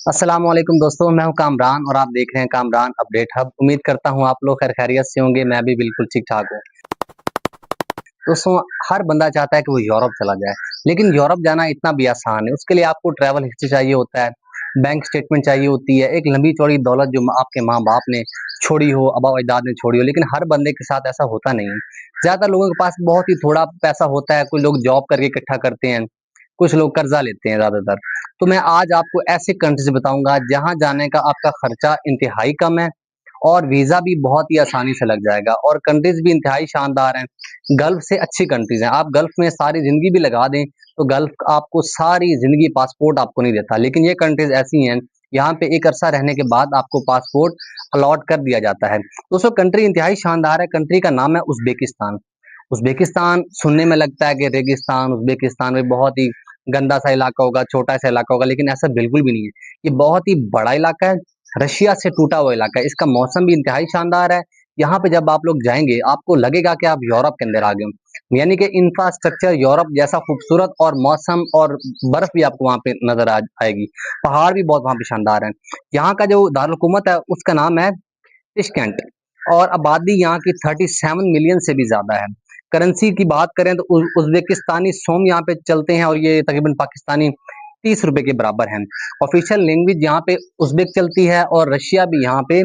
अस्सलाम वालेकुम दोस्तों, मैं हूं कामरान और आप देख रहे हैं कामरान अपडेट हब। उम्मीद करता हूं आप लोग खैर खैरियत से होंगे। मैं भी बिल्कुल ठीक ठाक हूं। दोस्तों, हर बंदा चाहता है कि वो यूरोप चला जाए, लेकिन यूरोप जाना इतना भी आसान है। उसके लिए आपको ट्रैवल हिस्ट्री चाहिए होता है, बैंक स्टेटमेंट चाहिए होती है, एक लंबी चौड़ी दौलत जो आपके माँ बाप ने छोड़ी हो, आबा अजदाद ने छोड़ी हो। लेकिन हर बंदे के साथ ऐसा होता नहीं है। ज्यादातर लोगों के पास बहुत ही थोड़ा पैसा होता है। कुछ लोग जॉब करके इकट्ठा करते हैं, कुछ लोग कर्जा लेते हैं ज्यादातर। तो मैं आज आपको ऐसे कंट्रीज बताऊंगा जहां जाने का आपका खर्चा इंतहाई कम है और वीजा भी बहुत ही आसानी से लग जाएगा, और कंट्रीज भी इंतहाई शानदार हैं। गल्फ से अच्छी कंट्रीज हैं। आप गल्फ में सारी जिंदगी भी लगा दें तो गल्फ आपको सारी जिंदगी पासपोर्ट आपको नहीं देता, लेकिन ये कंट्रीज ऐसी हैं यहाँ पे एक अरसा रहने के बाद आपको पासपोर्ट अलॉट कर दिया जाता है। दोस्तों, कंट्री इंतहाई शानदार है। कंट्री का नाम है उज्बेकिस्तान। उज्बेकिस्तान सुनने में लगता है कि रेगिस्तान, उज्बेकिस्तान में बहुत ही गंदा सा इलाका होगा, छोटा सा इलाका होगा, लेकिन ऐसा बिल्कुल भी नहीं है। ये बहुत ही बड़ा इलाका है, रशिया से टूटा हुआ इलाका है। इसका मौसम भी इंतहाई शानदार है। यहाँ पे जब आप लोग जाएंगे आपको लगेगा कि आप यूरोप के अंदर आ गए हो। यानी कि इंफ्रास्ट्रक्चर यूरोप जैसा खूबसूरत, और मौसम और बर्फ भी आपको वहाँ पे नजर आएगी। पहाड़ भी बहुत वहाँ पे शानदार है। यहाँ का जो दारुल है उसका नाम है टिशकेंट, और आबादी यहाँ की 37 मिलियन से भी ज्यादा है। करेंसी की बात करें तो उज्बेकिस्तानी सोम यहाँ पे चलते हैं, और ये तकरीबन पाकिस्तानी 30 रुपए के बराबर है। ऑफिशियल लैंग्वेज यहाँ पे उज्बेक चलती है, और रशिया भी यहाँ पे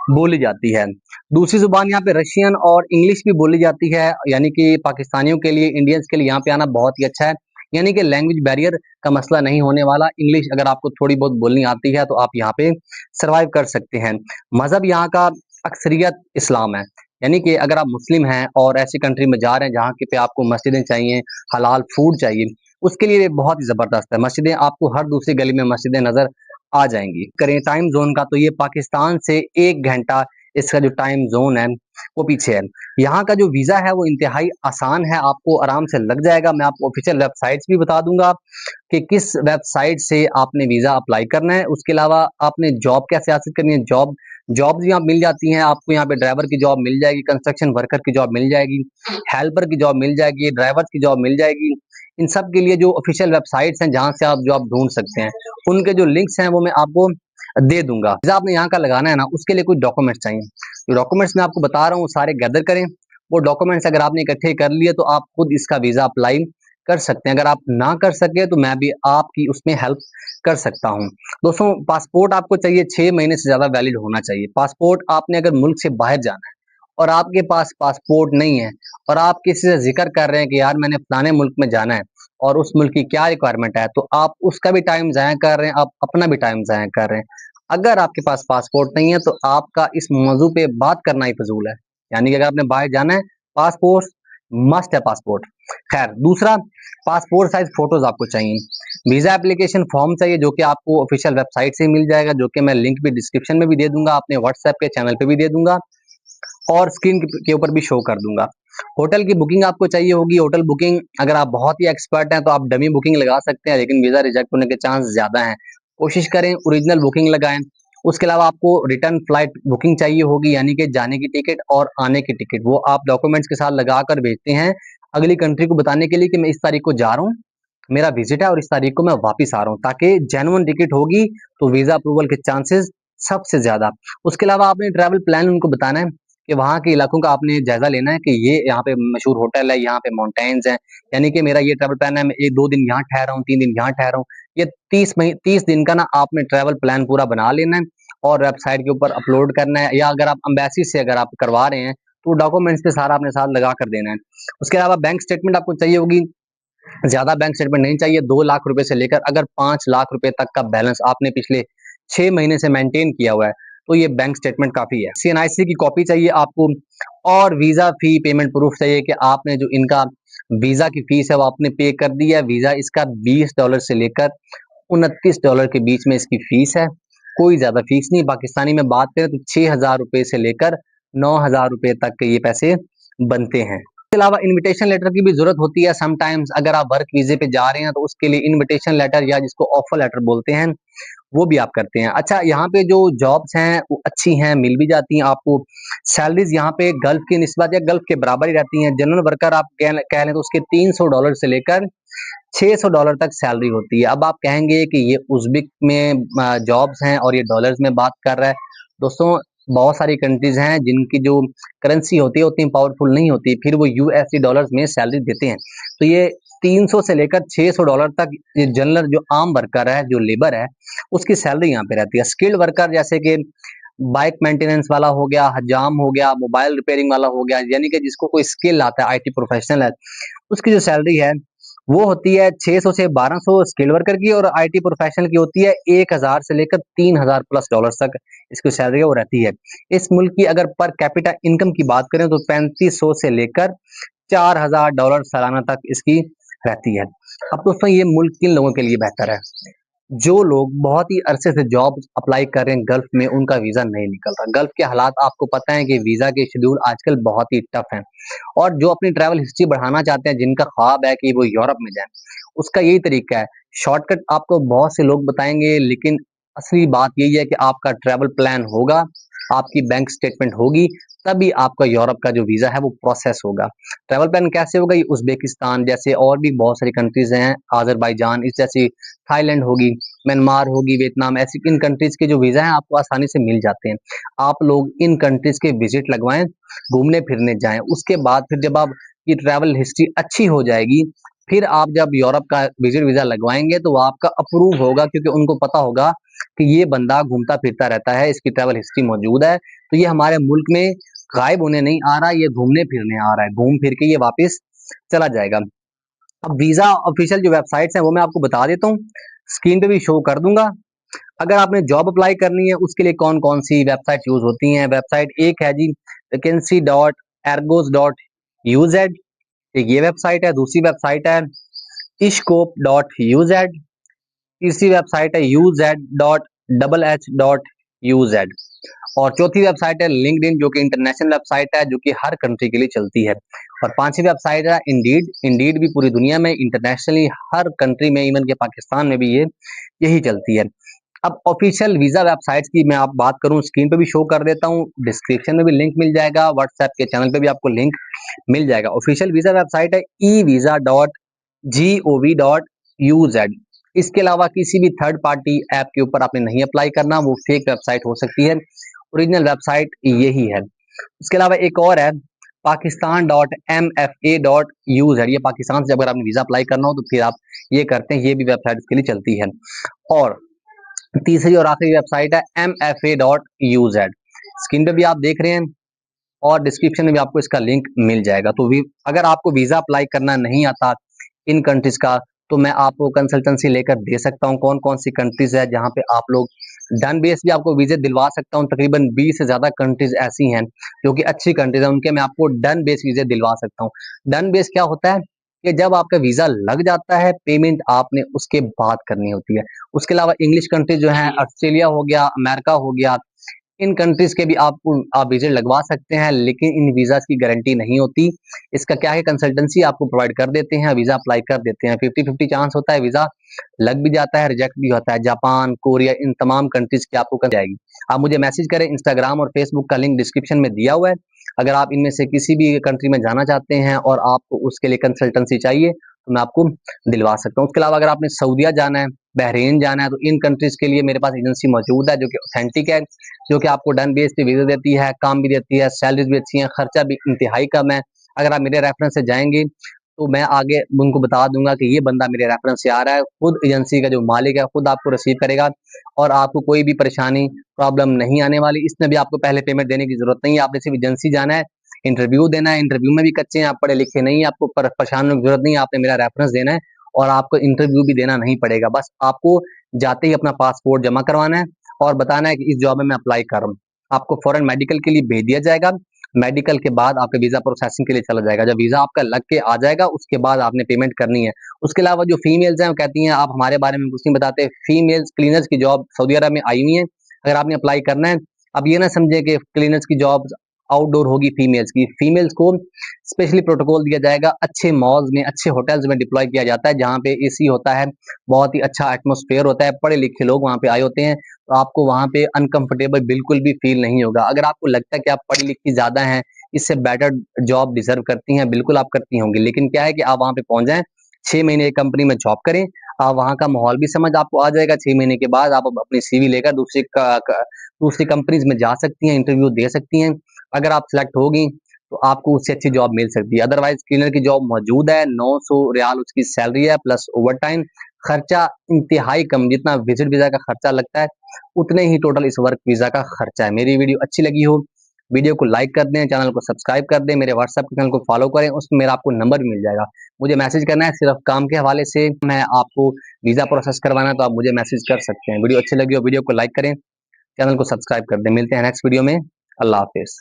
बोली जाती है। दूसरी जुबान यहाँ पे रशियन और इंग्लिश भी बोली जाती है। यानी कि पाकिस्तानियों के लिए, इंडियंस के लिए यहाँ पे आना बहुत ही अच्छा है। यानी कि लैंग्वेज बैरियर का मसला नहीं होने वाला। इंग्लिश अगर आपको थोड़ी बहुत बोलनी आती है तो आप यहाँ पे सरवाइव कर सकते हैं। मजहब यहाँ का अक्सरियत इस्लाम है। यानी कि अगर आप मुस्लिम हैं और ऐसी कंट्री में जा रहे हैं जहाँ के पे आपको मस्जिदें चाहिए, हलाल फूड चाहिए, उसके लिए बहुत ही जबरदस्त है। मस्जिदें आपको हर दूसरी गली में मस्जिदें नजर आ जाएंगी। करें टाइम जोन का तो ये पाकिस्तान से 1 घंटा इसका जो टाइम जोन है वो पीछे है। यहाँ का जो वीजा है वो इंतहाई आसान है, आपको आराम से लग जाएगा। मैं आपको ऑफिशियल वेबसाइट्स भी बता दूंगा कि किस वेबसाइट से आपने वीजा अप्लाई करना है। उसके अलावा आपने जॉब कैसे हासिल करनी है, जॉब्स भी यहाँ मिल जाती हैं आपको। यहाँ पे ड्राइवर की जॉब मिल जाएगी, कंस्ट्रक्शन वर्कर की जॉब मिल जाएगी, हेल्पर की जॉब मिल जाएगी, ड्राइवर्स की जॉब मिल जाएगी। इन सब के लिए जो ऑफिशियल वेबसाइट्स हैं जहां से आप जॉब ढूंढ सकते हैं, उनके जो लिंक्स हैं वो मैं आपको दे दूंगा। वीजा आपने यहाँ का लगाना है ना, उसके लिए कुछ डॉक्यूमेंट्स चाहिए। जो डॉक्यूमेंट्स मैं आपको बता रहा हूँ सारे गैदर करें। वो डॉक्यूमेंट्स अगर आपने इकट्ठे कर लिए तो आप खुद इसका वीजा अप्लाई कर सकते हैं। अगर आप ना कर सके तो मैं भी आपकी उसमें हेल्प कर सकता हूँ। दोस्तों, पासपोर्ट आपको चाहिए 6 महीने से ज्यादा वैलिड होना चाहिए। पासपोर्ट आपने अगर मुल्क से बाहर जाना है और आपके पास पासपोर्ट नहीं है, और आप किसी से जिक्र कर रहे हैं कि यार मैंने फलाने मुल्क में जाना है और उस मुल्क की क्या रिक्वायरमेंट है, तो आप उसका भी टाइम जाया कर रहे हैं, आप अपना भी टाइम जाया कर रहे हैं। अगर आपके पास पासपोर्ट नहीं है तो आपका इस मौजू पे बात करना ही फजूल है। यानी कि अगर आपने बाहर जाना है, पासपोर्ट मस्ट है, पासपोर्ट। खैर, दूसरा, पासपोर्ट साइज फोटोज आपको चाहिए। वीजा एप्लीकेशन फॉर्म चाहिए जो कि आपको ऑफिशियल वेबसाइट से मिल जाएगा, जो कि मैं लिंक भी डिस्क्रिप्शन में भी दे दूंगा, अपने व्हाट्सएप के चैनल पे भी दे दूंगा, और स्क्रीन के ऊपर भी शो कर दूंगा। होटल की बुकिंग आपको चाहिए होगी। होटल बुकिंग अगर आप बहुत ही एक्सपर्ट हैं तो आप डमी बुकिंग लगा सकते हैं, लेकिन वीजा रिजेक्ट होने के चांस ज्यादा हैं। कोशिश करें ओरिजिनल बुकिंग लगाएं। उसके अलावा आपको रिटर्न फ्लाइट बुकिंग चाहिए होगी, यानी कि जाने की टिकट और आने की टिकट, वो आप डॉक्यूमेंट्स के साथ लगा कर भेजते हैं अगली कंट्री को बताने के लिए कि मैं इस तारीख को जा रहा हूँ, मेरा विजिट है, और इस तारीख को मैं वापस आ रहा हूँ, ताकि जेन्युइन टिकट होगी तो वीजा अप्रूवल के चांसेस सबसे ज्यादा। उसके अलावा आपने ट्रैवल प्लान उनको बताना है कि वहाँ के इलाकों का आपने जायजा लेना है कि ये यहाँ पे मशहूर होटल है, यहाँ पे माउंटेन्स हैं। यानी कि मेरा ये ट्रैवल प्लान है, मैं 1-2 दिन यहाँ ठहरा हूँ, 3 दिन यहाँ ठहरा हूँ। ये 30 दिन का ना आपने ट्रैवल प्लान पूरा बना लेना है और वेबसाइट के ऊपर अपलोड करना है, या अगर आप अम्बेसी से अगर आप करवा रहे हैं तो डॉक्यूमेंट्स पे सारा अपने साथ लगा कर देना है। उसके अलावा बैंक स्टेटमेंट आपको चाहिए होगी। ज्यादा बैंक स्टेटमेंट नहीं चाहिए। 2 लाख रुपए से लेकर अगर 5 लाख रुपए तक का बैलेंस आपने पिछले 6 महीने से मेंटेन किया हुआ है तो ये बैंक स्टेटमेंट काफी है। सीएनआईसी की कॉपी चाहिए आपको, और वीजा फी पेमेंट प्रूफ चाहिए कि आपने जो इनका वीजा की फीस है वो आपने पे कर दी है। वीजा इसका $20 से लेकर $29 के बीच में इसकी फीस है, कोई ज्यादा फीस नहीं। पाकिस्तानी में बात करें तो 6,000 रुपए से लेकर 9,000 रुपए तक के ये पैसे बनते हैं। इसके अलावा इनविटेशन लेटर की भी जरूरत होती है समटाइम्स। अगर आप वर्क वीजे पे जा रहे हैं तो उसके लिए इनविटेशन लेटर, या जिसको ऑफर लेटर बोलते हैं, वो भी आप करते हैं। अच्छा, यहाँ पे जो जॉब्स हैं वो अच्छी हैं, मिल भी जाती हैं आपको। सैलरीज यहाँ पे गल्फ की निस्बत या गल्फ के बराबर ही रहती हैं। जनरल वर्कर आप कह लें तो उसके $300 से लेकर $600 तक सैलरी होती है। अब आप कहेंगे कि ये उज़्बेक में जॉब्स हैं और ये डॉलर्स में बात कर रहा है। दोस्तों, बहुत सारी कंट्रीज़ हैं जिनकी जो करेंसी होती है उतनी पावरफुल नहीं होती, फिर वो यूएसडी डॉलर्स में सैलरी देते हैं। तो ये 300 से लेकर $600 तक ये जनरल जो आम वर्कर है, जो लेबर है, उसकी सैलरी यहाँ पे रहती है। स्किल्ड वर्कर जैसे कि बाइक मेंटेनेंस वाला हो गया, हजाम हो गया, मोबाइल रिपेयरिंग वाला हो गया, यानी कि जिसको कोई स्किल आता है, आईटी प्रोफेशनल है, उसकी जो सैलरी है वो होती है 600 से 1200 स्किल वर्कर की, और आईटी प्रोफेशनल की होती है 1000 से लेकर 3000 प्लस डॉलर्स तक इसकी सैलरी वो रहती है। इस मुल्क की अगर पर कैपिटा इनकम की बात करें तो 3500 से लेकर $4000 सालाना तक इसकी रहती है। अब दोस्तों, ये मुल्क किन लोगों के लिए बेहतर है? जो लोग बहुत ही अरसे से जॉब अप्लाई कर रहे हैं गल्फ में, उनका वीज़ा नहीं निकल रहा। गल्फ के हालात आपको पता है कि वीज़ा के शेड्यूल आजकल बहुत ही टफ हैं, और जो अपनी ट्रैवल हिस्ट्री बढ़ाना चाहते हैं, जिनका ख्वाब है कि वो यूरोप में जाएँ, उसका यही तरीका है। शॉर्टकट आपको बहुत से लोग बताएँगे, लेकिन असली बात यही है कि आपका ट्रैवल प्लान होगा, आपकी बैंक स्टेटमेंट होगी, तभी आपका यूरोप का जो वीज़ा है वो प्रोसेस होगा। ट्रैवल प्लान कैसे होगा? ये उज़्बेकिस्तान जैसे और भी बहुत सारी कंट्रीज़ हैं, अज़रबैजान इस जैसी, थाईलैंड होगी, म्यांमार होगी, वियतनाम, ऐसी इन कंट्रीज़ के जो वीज़ा हैं आपको आसानी से मिल जाते हैं। आप लोग इन कंट्रीज़ के विज़िट लगवाएँ, घूमने-फिरने जाएँ। उसके बाद फिर जब आपकी ट्रैवल हिस्ट्री अच्छी हो जाएगी, फिर आप जब यूरोप का विज़िट वीज़ा लगवाएँगे तो वो आपका अप्रूव होगा, क्योंकि उनको पता होगा कि ये बंदा घूमता-फिरता रहता है, इसकी ट्रैवल हिस्ट्री मौजूद है, तो ये हमारे मुल्क में गायब होने नहीं आ रहा, ये घूमने-फिरने आ रहा है, घूम फिर के ये वापस चला जाएगा। अब वीज़ा ऑफ़िशियल जो वेबसाइट्स हैं वो मैं आपको बता देता हूँ, स्क्रीन पे भी शो कर दूँगा। अगर आपने जॉब अप्लाई करनी है उसके लिए कौन-कौन सी वेबसाइट यूज़ होती हैं, वेबसाइट एक है जी vacancy.argos.uz, एक ये वेबसाइट है, दूसरी वेबसाइट है ishcope.uz, तीसरी वेबसाइट है uz.hh.uz, और चौथी वेबसाइट है लिंक्डइन, जो कि इंटरनेशनल वेबसाइट है, जो कि हर कंट्री के लिए चलती है, और पांचवी वेबसाइट है इंडीड। इंडीड भी पूरी दुनिया में इंटरनेशनली हर कंट्री में, इवन के पाकिस्तान में भी ये यही चलती है। अब ऑफिशियल वीज़ा वेबसाइट्स की मैं आप बात करूँ, स्क्रीन पे भी शो कर देता हूँ, डिस्क्रिप्शन में भी लिंक मिल जाएगा, व्हाट्सएप के चैनल पे भी आपको लिंक मिल जाएगा। ऑफिशियल वीज़ा वेबसाइट है evisa.gov.uz। इसके अलावा किसी भी थर्ड पार्टी ऐप के ऊपर आपने नहीं अप्लाई करना, वो फेक वेबसाइट हो सकती है, ओरिजिनल वेबसाइट यही है। इसके अलावा एक और है pakistan.mfa.uz, ये पाकिस्तान से अगर आपने वीज़ा अप्लाई करना हो तो फिर आप ये करते हैं, ये भी वेबसाइट इसके लिए चलती है। और तीसरी और आखिरी वेबसाइट है mfa.uz, स्क्रीन पे भी आप देख रहे हैं, और डिस्क्रिप्शन में भी आपको इसका लिंक मिल जाएगा। तो भी अगर आपको वीज़ा अप्लाई करना नहीं आता इन कंट्रीज़ का, तो मैं आपको कंसल्टेंसी लेकर दे सकता हूँ कौन-कौन सी कंट्रीज़ है जहाँ पे आप लोग डन बेस भी आपको वीज़े दिलवा सकता हूँ। तकरीबन 20 से ज़्यादा कंट्रीज़ ऐसी हैं जो कि अच्छी कंट्रीज़ हैं, उनके मैं आपको डन बेस वीज़े दिलवा सकता हूँ। डन बेस क्या होता है कि जब आपका वीज़ा लग जाता है, पेमेंट आपने उसके बाद करनी होती है। उसके अलावा इंग्लिश कंट्रीज़ जो हैं, ऑस्ट्रेलिया हो गया, अमेरिका हो गया, इन कंट्रीज़ के भी आपको आप विज़िट लगवा सकते हैं, लेकिन इन वीज़ाज़ की गारंटी नहीं होती। इसका क्या है, कंसल्टेंसी आपको प्रोवाइड कर देते हैं, वीज़ा अप्लाई कर देते हैं, 50-50 चांस होता है, वीज़ा लग भी जाता है, रिजेक्ट भी होता है। जापान, कोरिया, इन तमाम कंट्रीज़ की आपको जाएगी। आप मुझे मैसेज करें, इंस्टाग्राम और फेसबुक का लिंक डिस्क्रिप्शन में दिया हुआ है। अगर आप इनमें से किसी भी कंट्री में जाना चाहते हैं और आपको उसके लिए कंसल्टेंसी चाहिए, तो मैं आपको दिलवा सकता हूँ। उसके अलावा अगर आपने सऊदीया जाना है, बहरीन जाना है, तो इन कंट्रीज़ के लिए मेरे पास एजेंसी मौजूद है, जो कि ऑथेंटिक है, जो कि आपको डन बेस पे वीज़ा देती है, काम भी देती है, सैलरीज़ भी अच्छी हैं, खर्चा भी इंतहाई कम है। अगर आप मेरे रेफरेंस से जाएँगे, तो मैं आगे उनको बता दूँगा कि ये बंदा मेरे रेफरेंस से आ रहा है, खुद एजेंसी का जो मालिक है, खुद आपको रिसीव करेगा, और आपको कोई भी परेशानी, प्रॉब्लम नहीं आने वाली। इसमें भी आपको पहले पेमेंट देने की ज़रूरत नहीं है, आपने सिर्फ एजेंसी जाना है, इंटरव्यू देना है, इंटरव्यू में भी कच्चे हैं, आप पढ़े-लिखे नहीं हैं, आपको परेशान होने की ज़रूरत नहीं है, आपने मेरा रेफरेंस देना है, और आपको इंटरव्यू भी देना नहीं पड़ेगा। बस आपको जाते ही अपना पासपोर्ट जमा करवाना है और बताना है कि इस जॉब में मैं अप्लाई कर रहा हूँ। आपको फौरन मेडिकल के लिए भेज दिया जाएगा, मेडिकल के बाद आपका वीज़ा प्रोसेसिंग के लिए चला जाएगा। जब वीज़ा आपका लग के आ जाएगा, उसके बाद आपने पेमेंट करनी है। उसके अलावा जो फीमेल्स हैं, वो कहती हैं आप हमारे बारे में कुछ नहीं बताते। फीमेल्स क्लीनर्स की जॉब सऊदी अरब में आई हुई हैं, अगर आपने अप्लाई करना है, अब ये ना समझे कि क्लीनर्स की जॉब्स आउटडोर होगी फीमेल्स की। फीमेल्स को स्पेशली प्रोटोकॉल दिया जाएगा, अच्छे मॉल्स में, अच्छे होटल्स में डिप्लॉय किया जाता है, जहाँ पे एसी होता है, बहुत ही अच्छा एटमॉस्फेयर होता है, पढ़े-लिखे लोग वहाँ पे आए होते हैं, तो आपको वहाँ पे अनकंफर्टेबल बिल्कुल भी फील नहीं होगा। अगर आपको लगता है कि आप पढ़ी-लिखी ज़्यादा हैं, इससे बेटर जॉब डिज़र्व करती हैं, बिल्कुल आप करती होंगी, लेकिन क्या है कि आप वहाँ पे पहुँच जाएँ, 6 महीने एक कंपनी में जॉब करें, वहाँ का माहौल भी समझ आपको आ जाएगा। 6 महीने के बाद आप अपनी सीवी लेकर दूसरी कंपनीज में जा सकती हैं, इंटरव्यू दे सकती हैं। अगर आप सिलेक्ट होगी तो आपको उससे अच्छी जॉब मिल सकती है। अदरवाइज क्लीनर की जॉब मौजूद है, 900 रियाल उसकी सैलरी है प्लस ओवर टाइम। खर्चा इंतहाई कम, जितना विजिट वीजा का खर्चा लगता है उतने ही टोटल इस वर्क वीजा का खर्चा है। मेरी वीडियो अच्छी लगी हो, वीडियो को लाइक कर दें, चैनल को सब्सक्राइब कर दें, मेरे व्हाट्सएप चैनल को फॉलो करें, उसमें मेरा आपको नंबर भी मिल जाएगा। मुझे मैसेज करना है सिर्फ काम के हवाले से, मैं आपको वीजा प्रोसेस करवाना है तो आप मुझे मैसेज कर सकते हैं। वीडियो अच्छी लगी हो वीडियो को लाइक करें, चैनल को सब्सक्राइब कर दें। मिलते हैं नेक्स्ट वीडियो में। अल्लाह हाफिज।